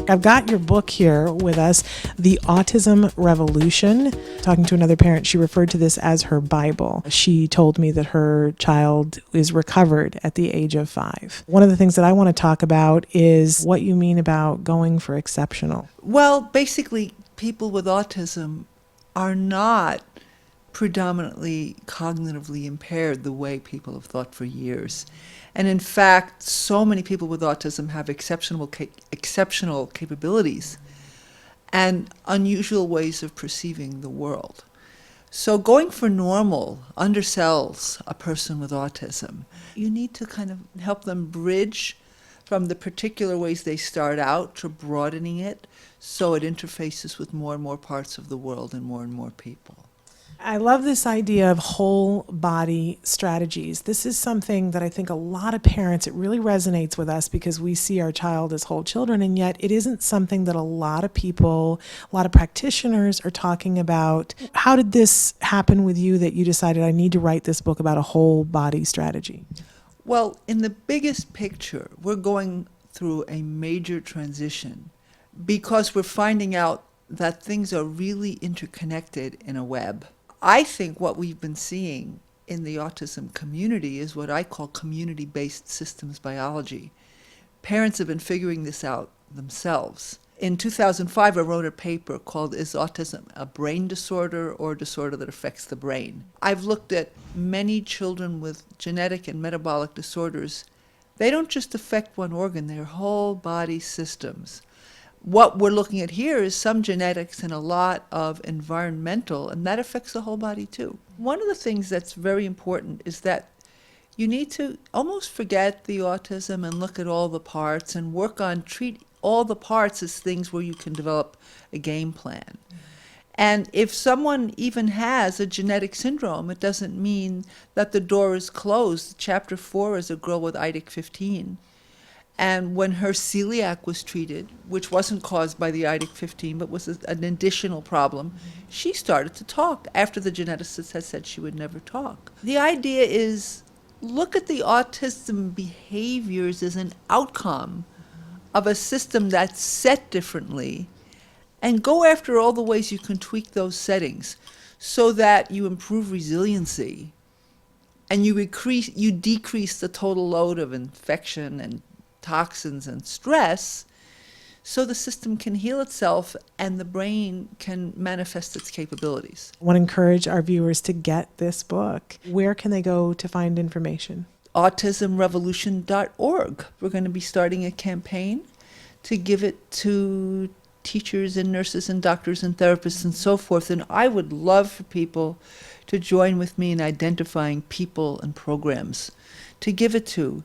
I've got your book here with us, The Autism Revolution. Talking to another parent, she referred to this as her Bible. She told me that her child is recovered at the age of 5. One of the things that I want to talk about is what you mean about going for exceptional. Well, basically, people with autism are not predominantly cognitively impaired the way people have thought for years. And in fact, so many people with autism have exceptional capabilities and unusual ways of perceiving the world. So going for normal undersells a person with autism. You need to kind of help them bridge from the particular ways they start out to broadening it so it interfaces with more and more parts of the world and more people. I love this idea of whole body strategies. This is something that I think a lot of parents, it really resonates with us because we see our child as whole children, and yet it isn't something that a lot of people, a lot of practitioners are talking about. How did this happen with you that you decided I need to write this book about a whole body strategy? Well, in the biggest picture, we're going through a major transition because we're finding out that things are really interconnected in a web. I think what we've been seeing in the autism community is what I call community-based systems biology. Parents have been figuring this out themselves. In 2005, I wrote a paper called Is Autism a Brain Disorder or a Disorder that Affects the Brain? I've looked at many children with genetic and metabolic disorders. They don't just affect one organ, they're whole body systems. What we're looking at here is some genetics and a lot of environmental, and that affects the whole body too. One of the things that's very important is that you need to almost forget the autism and look at all the parts and treat all the parts as things where you can develop a game plan. And if someone even has a genetic syndrome, it doesn't mean that the door is closed. Chapter 4 is a girl with IDIC 15. And when her celiac was treated, which wasn't caused by the IDIC 15, but was an additional problem, she started to talk after the geneticist had said she would never talk. The idea is look at the autism behaviors as an outcome of a system that's set differently and go after all the ways you can tweak those settings so that you improve resiliency and you decrease the total load of infection and toxins and stress so the system can heal itself and the brain can manifest its capabilities. I want to encourage our viewers to get this book. Where can they go to find information? autismrevolution.org. We're going to be starting a campaign to give it to teachers and nurses and doctors and therapists and so forth. And I would love for people to join with me in identifying people and programs to give it to.